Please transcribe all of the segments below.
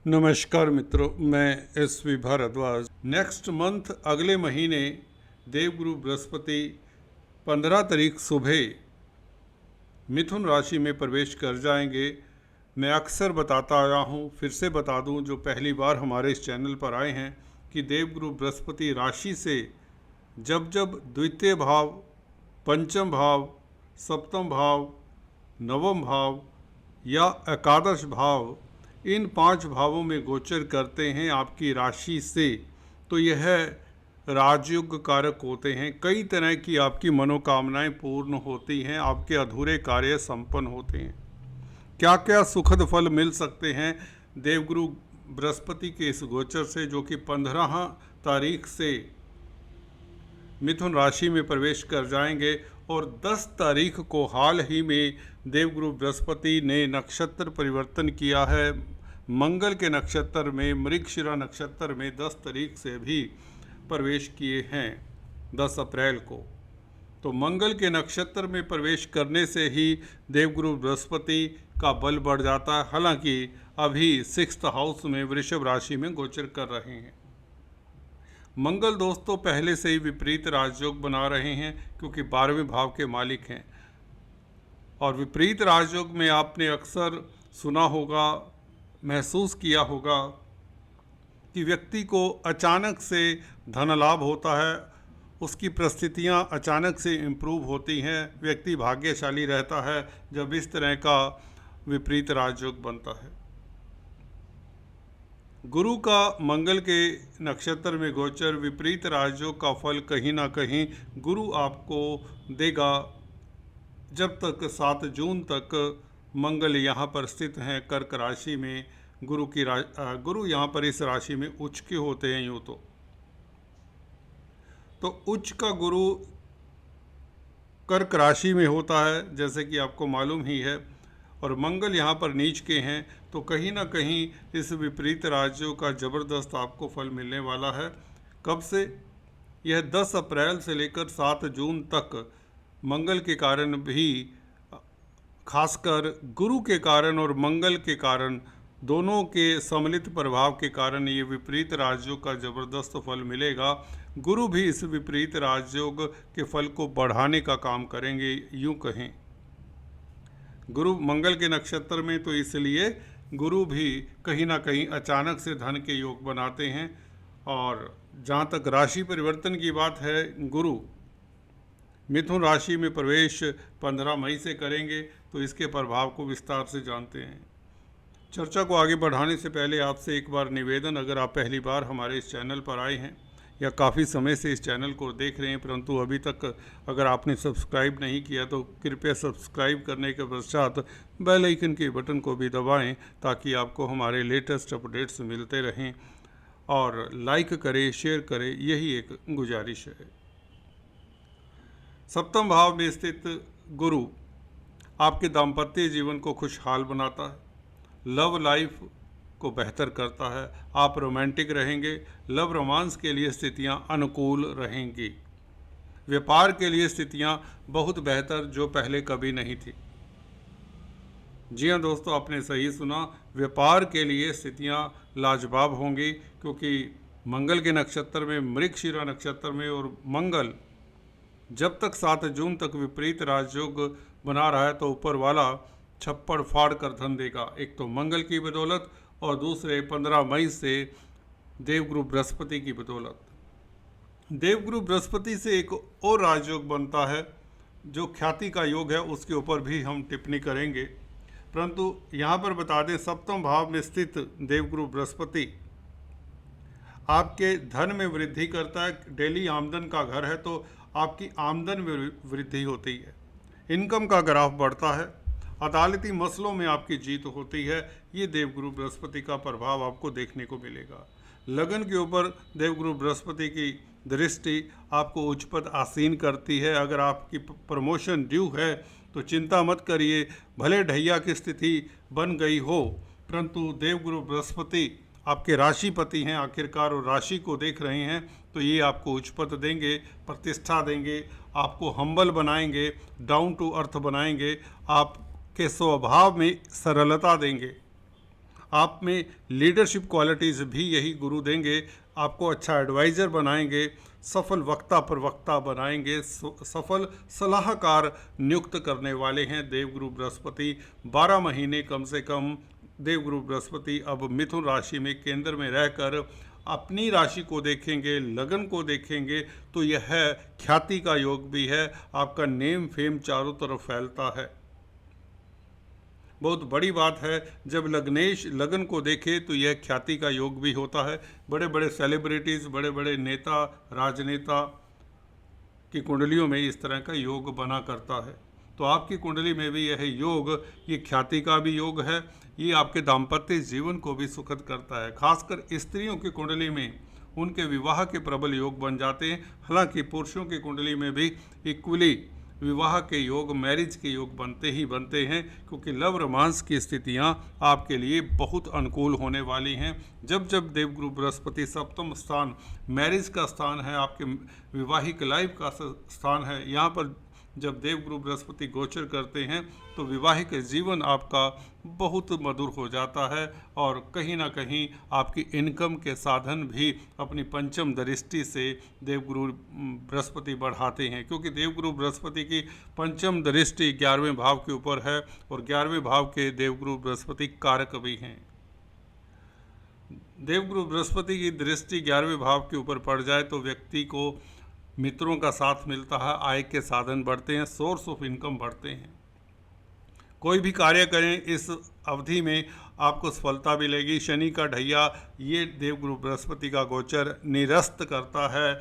नमस्कार मित्रों, मैं एस.वी. भारद्वाज। नेक्स्ट मंथ अगले महीने देवगुरु बृहस्पति 15 तारीख सुबह मिथुन राशि में प्रवेश कर जाएंगे। मैं अक्सर बताता आया हूँ, फिर से बता दूँ जो पहली बार हमारे इस चैनल पर आए हैं कि देवगुरु बृहस्पति राशि से जब जब द्वितीय भाव, पंचम भाव, सप्तम भाव, नवम भाव या एकादश भाव, इन 5 भावों में गोचर करते हैं आपकी राशि से, तो यह राजयोग कारक होते हैं। कई तरह की आपकी मनोकामनाएं पूर्ण होती हैं, आपके अधूरे कार्य संपन्न होते हैं। क्या क्या सुखद फल मिल सकते हैं देवगुरु बृहस्पति के इस गोचर से, जो कि 15 तारीख से मिथुन राशि में प्रवेश कर जाएंगे। और 10 तारीख को हाल ही में देवगुरु बृहस्पति ने नक्षत्र परिवर्तन किया है। मंगल के नक्षत्र में, मृगशिरा नक्षत्र में 10 तारीख से भी प्रवेश किए हैं, 10 अप्रैल को। तो मंगल के नक्षत्र में प्रवेश करने से ही देवगुरु बृहस्पति का बल बढ़ जाता है। हालांकि अभी 6th हाउस में वृषभ राशि में गोचर कर रहे हैं। मंगल दोस्तों पहले से ही विपरीत राजयोग बना रहे हैं, क्योंकि 12वें भाव के मालिक हैं। और विपरीत राजयोग में आपने अक्सर सुना होगा, महसूस किया होगा कि व्यक्ति को अचानक से धन लाभ होता है, उसकी परिस्थितियां अचानक से इम्प्रूव होती हैं। व्यक्ति भाग्यशाली रहता है जब इस तरह का विपरीत राजयोग बनता है। गुरु का मंगल के नक्षत्र में गोचर विपरीत राजयोग का फल कहीं ना कहीं गुरु आपको देगा। जब तक 7 जून तक मंगल यहाँ पर स्थित हैं कर्क राशि में, गुरु यहाँ पर इस राशि में उच्च के होते हैं। यूँ तो उच्च का गुरु कर्क राशि में होता है, जैसे कि आपको मालूम ही है। और मंगल यहाँ पर नीच के हैं, तो कहीं ना कहीं इस विपरीत राजयोग का ज़बरदस्त आपको फल मिलने वाला है। कब से? यह 10 अप्रैल से लेकर 7 जून तक मंगल के कारण भी, खासकर गुरु के कारण और मंगल के कारण, दोनों के सम्मिलित प्रभाव के कारण ये विपरीत राजयोग का ज़बरदस्त फल मिलेगा। गुरु भी इस विपरीत राजयोग के फल को बढ़ाने का काम करेंगे, यूँ कहें। गुरु मंगल के नक्षत्र में, तो इसलिए गुरु भी कहीं ना कहीं अचानक से धन के योग बनाते हैं। और जहाँ तक राशि परिवर्तन की बात है, गुरु मिथुन राशि में प्रवेश 15 मई से करेंगे, तो इसके प्रभाव को विस्तार से जानते हैं। चर्चा को आगे बढ़ाने से पहले आपसे एक बार निवेदन, अगर आप पहली बार हमारे इस चैनल पर आए हैं या काफ़ी समय से इस चैनल को देख रहे हैं परंतु अभी तक अगर आपने सब्सक्राइब नहीं किया, तो कृपया सब्सक्राइब करने के पश्चात बेल आइकन के बटन को भी दबाएं, ताकि आपको हमारे लेटेस्ट अपडेट्स मिलते रहें। और लाइक करें, शेयर करें, यही एक गुजारिश है। सप्तम भाव में स्थित गुरु आपके दाम्पत्य जीवन को खुशहाल बनाता है, लव लाइफ को बेहतर करता है। आप रोमांटिक रहेंगे, लव रोमांस के लिए स्थितियां अनुकूल रहेंगी। व्यापार के लिए स्थितियां बहुत बेहतर, जो पहले कभी नहीं थी। जी हाँ दोस्तों, आपने सही सुना, व्यापार के लिए स्थितियां लाजवाब होंगी, क्योंकि मंगल के नक्षत्र में, मृगशिरा नक्षत्र में, और मंगल जब तक 7 जून तक विपरीत राजयोग बना रहा है, तो ऊपर वाला छप्पड़ फाड़ कर धन देगा। एक तो मंगल की बदौलत, और दूसरे 15 मई से देवगुरु बृहस्पति की बदौलत। देवगुरु बृहस्पति से एक और राजयोग बनता है जो ख्याति का योग है, उसके ऊपर भी हम टिप्पणी करेंगे। परंतु यहाँ पर बता दें, सप्तम भाव में स्थित देवगुरु बृहस्पति आपके धन में वृद्धि करता है। डेली आमदन का घर है, तो आपकी आमदन में वृद्धि होती है, इनकम का ग्राफ बढ़ता है, अदालती मसलों में आपकी जीत होती है। ये देवगुरु बृहस्पति का प्रभाव आपको देखने को मिलेगा। लगन के ऊपर देवगुरु बृहस्पति की दृष्टि आपको उच्च पद आसीन करती है। अगर आपकी प्रमोशन ड्यू है तो चिंता मत करिए, भले ढैया की स्थिति बन गई हो, परंतु देवगुरु बृहस्पति आपके राशिपति हैं आखिरकार, और राशि को देख रहे हैं, तो ये आपको उच्च पद देंगे, प्रतिष्ठा देंगे, आपको हम्बल बनाएंगे, डाउन टू अर्थ बनाएंगे, आपके स्वभाव में सरलता देंगे। आप में लीडरशिप क्वालिटीज़ भी यही गुरु देंगे। आपको अच्छा एडवाइज़र बनाएंगे, सफल वक्ता प्रवक्ता बनाएंगे, सफल सलाहकार नियुक्त करने वाले हैं देवगुरु बृहस्पति। 12 महीने कम से कम देवगुरु बृहस्पति अब मिथुन राशि में केंद्र में रहकर अपनी राशि को देखेंगे, लगन को देखेंगे, तो यह ख्याति का योग भी है। आपका नेम फेम चारों तरफ फैलता है। बहुत बड़ी बात है जब लग्नेश लगन को देखे तो यह ख्याति का योग भी होता है। बड़े बड़े सेलिब्रिटीज़, बड़े बड़े नेता, राजनेता की कुंडलियों में इस तरह का योग बना करता है। तो आपकी कुंडली में भी यह योग, ये ख्याति का भी योग है। ये आपके दाम्पत्य जीवन को भी सुखद करता है। खासकर स्त्रियों की कुंडली में उनके विवाह के प्रबल योग बन जाते हैं। हालांकि पुरुषों की कुंडली में भी इक्वली विवाह के योग, मैरिज के योग बनते ही बनते हैं, क्योंकि लव रोमांस की स्थितियां आपके लिए बहुत अनुकूल होने वाली हैं। जब जब देवगुरु बृहस्पति सप्तम स्थान मैरिज का स्थान है, आपके विवाहिक लाइफ का स्थान है, यहाँ पर जब देवगुरु बृहस्पति गोचर करते हैं तो विवाहिक जीवन आपका बहुत मधुर हो जाता है और कहीं ना कहीं आपकी इनकम के साधन भी अपनी पंचम दृष्टि से देवगुरु बृहस्पति बढ़ाते हैं, क्योंकि देवगुरु बृहस्पति की पंचम दृष्टि 11वें भाव के ऊपर है और 11वें भाव के देवगुरु बृहस्पति कारक भी हैं। देवगुरु बृहस्पति की दृष्टि 11वें भाव के ऊपर पड़ जाए तो व्यक्ति को मित्रों का साथ मिलता है, आय के साधन बढ़ते हैं, सोर्स ऑफ इनकम बढ़ते हैं। कोई भी कार्य करें इस अवधि में आपको सफलता मिलेगी। शनि का ढैया ये देवगुरु बृहस्पति का गोचर निरस्त करता है,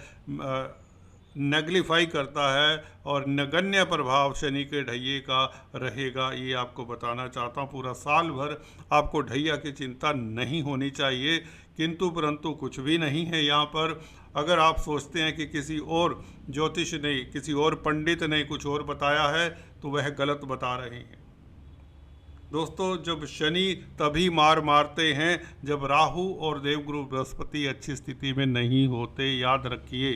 नेग्लिफाई करता है और नगण्य प्रभाव शनि के ढैये का रहेगा। ये आपको बताना चाहता हूँ। पूरा साल भर आपको ढैया की चिंता नहीं होनी चाहिए, किंतु परंतु कुछ भी नहीं है यहाँ पर। अगर आप सोचते हैं कि किसी और ज्योतिष ने, किसी और पंडित ने कुछ और बताया है तो वह गलत बता रहे हैं। दोस्तों, जब शनि तभी मार मारते हैं जब राहु और देवगुरु बृहस्पति अच्छी स्थिति में नहीं होते, याद रखिए।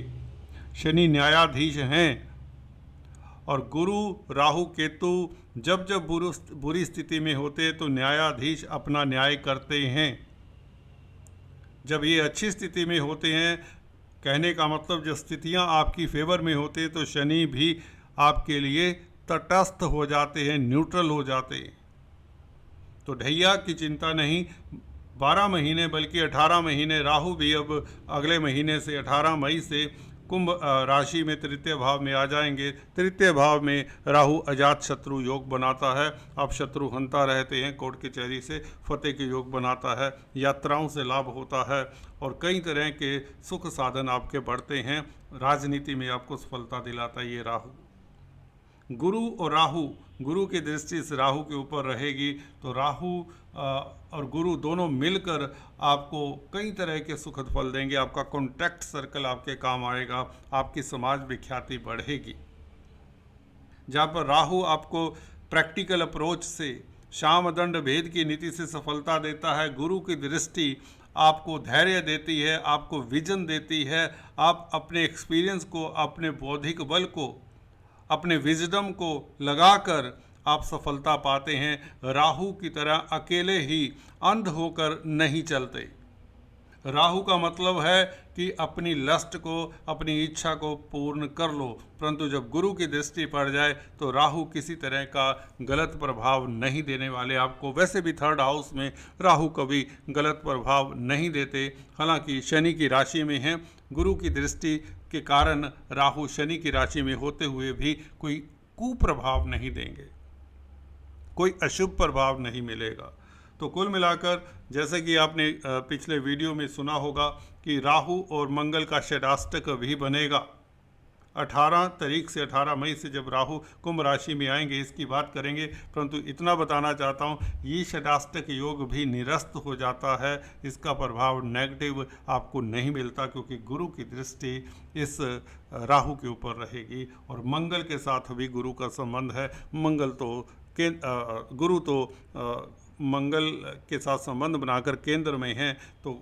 शनि न्यायाधीश हैं और गुरु राहु केतु जब जब बुरी स्थिति में होते तो न्यायाधीश अपना न्याय करते हैं। जब ये अच्छी स्थिति में होते हैं, कहने का मतलब जब स्थितियां आपकी फेवर में होते हैं तो शनि भी आपके लिए तटस्थ हो जाते हैं, न्यूट्रल हो जाते हैं। तो ढैया की चिंता नहीं, 12 महीने बल्कि 18 महीने राहु भी अब अगले महीने से 18 मई से कुंभ राशि में तृतीय भाव में आ जाएंगे। तृतीय भाव में राहु अजात शत्रु योग बनाता है। आप शत्रु हंता रहते हैं, कोर्ट कचहरी से फतेह के योग बनाता है, यात्राओं से लाभ होता है और कई तरह के सुख साधन आपके बढ़ते हैं। राजनीति में आपको सफलता दिलाता है ये राहु। गुरु और राहु, गुरु की दृष्टि इस राहु के ऊपर रहेगी तो राहु और गुरु दोनों मिलकर आपको कई तरह के सुखद फल देंगे। आपका कॉन्टैक्ट सर्कल आपके काम आएगा, आपकी समाज विख्याति बढ़ेगी। जहाँ पर राहु आपको प्रैक्टिकल अप्रोच से, शाम दंड भेद की नीति से सफलता देता है, गुरु की दृष्टि आपको धैर्य देती है, आपको विजन देती है। आप अपने एक्सपीरियंस को, अपने बौद्धिक बल को, अपने विजडम को लगाकर आप सफलता पाते हैं। राहु की तरह अकेले ही अंध होकर नहीं चलते। राहु का मतलब है कि अपनी लस्ट को, अपनी इच्छा को पूर्ण कर लो, परंतु जब गुरु की दृष्टि पड़ जाए तो राहु किसी तरह का गलत प्रभाव नहीं देने वाले आपको। वैसे भी 3rd हाउस में राहु कभी गलत प्रभाव नहीं देते। हालांकि शनि की राशि में हैं, गुरु की दृष्टि के कारण राहु शनि की राशि में होते हुए भी कोई कुप्रभाव नहीं देंगे, कोई अशुभ प्रभाव नहीं मिलेगा। तो कुल मिलाकर जैसे कि आपने पिछले वीडियो में सुना होगा कि राहु और मंगल का षडाष्टक भी बनेगा। 18 तारीख से 18 मई से जब राहु कुंभ राशि में आएंगे इसकी बात करेंगे, परंतु इतना बताना चाहता हूँ ये षडाष्टक योग भी निरस्त हो जाता है। इसका प्रभाव नेगेटिव आपको नहीं मिलता, क्योंकि गुरु की दृष्टि इस राहु के ऊपर रहेगी और मंगल के साथ भी गुरु का संबंध है। मंगल तो गुरु तो मंगल के साथ संबंध बनाकर केंद्र में हैं, तो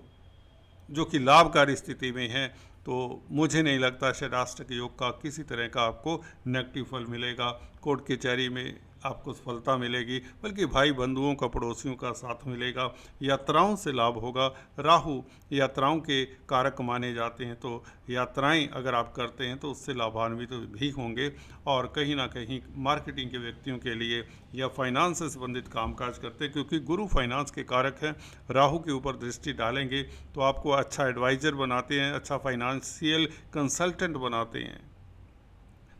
जो कि लाभकारी स्थिति में हैं, तो मुझे नहीं लगता षडाष्टक योग का किसी तरह का आपको नेगेटिव फल मिलेगा। कोर्ट कचहरी में आपको सफलता मिलेगी, बल्कि भाई बंधुओं का, पड़ोसियों का साथ मिलेगा। यात्राओं से लाभ होगा। राहु यात्राओं के कारक माने जाते हैं, तो यात्राएं अगर आप करते हैं तो उससे लाभान्वित भी होंगे। और कहीं ना कहीं मार्केटिंग के व्यक्तियों के लिए या फाइनेंस से संबंधित कामकाज करते हैं, क्योंकि गुरु फाइनेंस के कारक हैं, राहु के ऊपर दृष्टि डालेंगे तो आपको अच्छा एडवाइज़र बनाते हैं, अच्छा फाइनेंशियल कंसल्टेंट बनाते हैं।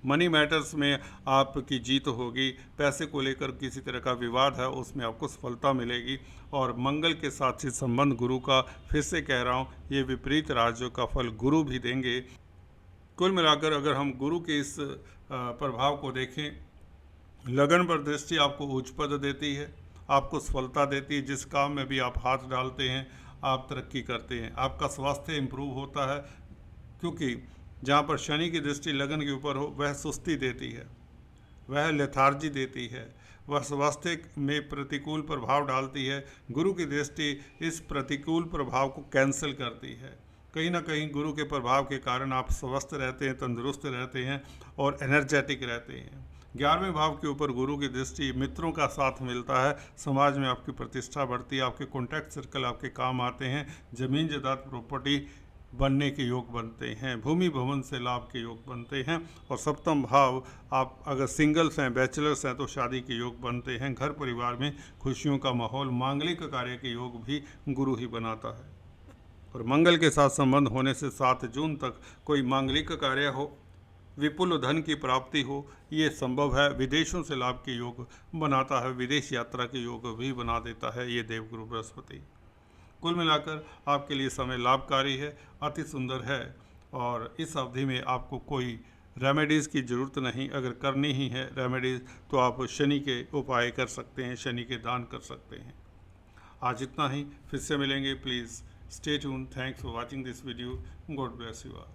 मनी मैटर्स में आपकी जीत होगी। पैसे को लेकर किसी तरह का विवाद है उसमें आपको सफलता मिलेगी। और मंगल के साथ ही संबंध गुरु का, फिर से कह रहा हूँ, ये विपरीत राज्यों का फल गुरु भी देंगे। कुल मिलाकर अगर हम गुरु के इस प्रभाव को देखें, लगन पर दृष्टि आपको उच्च पद देती है, आपको सफलता देती है। जिस काम में भी आप हाथ डालते हैं आप तरक्की करते हैं। आपका स्वास्थ्य इम्प्रूव होता है, क्योंकि जहाँ पर शनि की दृष्टि लगन के ऊपर हो वह सुस्ती देती है, वह लेथार्जी देती है, वह स्वास्थ्य में प्रतिकूल प्रभाव डालती है। गुरु की दृष्टि इस प्रतिकूल प्रभाव को कैंसिल करती है। कहीं ना कहीं गुरु के प्रभाव के कारण आप स्वस्थ रहते हैं, तंदुरुस्त रहते हैं और एनर्जेटिक रहते हैं। 11वें भाव के ऊपर गुरु की दृष्टि, मित्रों का साथ मिलता है, समाज में आपकी प्रतिष्ठा बढ़ती है, आपके कॉन्टैक्ट सर्कल आपके काम आते हैं, ज़मीन जायदाद प्रॉपर्टी बनने के योग बनते हैं, भूमि भवन से लाभ के योग बनते हैं। और सप्तम भाव, आप अगर सिंगल्स हैं, बैचलर्स हैं, तो शादी के योग बनते हैं। घर परिवार में खुशियों का माहौल, मांगलिक कार्य के योग भी गुरु ही बनाता है। और मंगल के साथ संबंध होने से 7 जून तक कोई मांगलिक कार्य हो, विपुल धन की प्राप्ति हो, ये संभव है। विदेशों से लाभ के योग बनाता है, विदेश यात्रा के योग भी बना देता है ये देवगुरु बृहस्पति। कुल मिलाकर आपके लिए समय लाभकारी है, अति सुंदर है। और इस अवधि में आपको कोई रेमेडीज़ की ज़रूरत नहीं। अगर करनी ही है रेमेडीज़ तो आप शनि के उपाय कर सकते हैं, शनि के दान कर सकते हैं। आज इतना ही, फिर से मिलेंगे। Please stay tuned. Thanks for watching this video. God bless you all.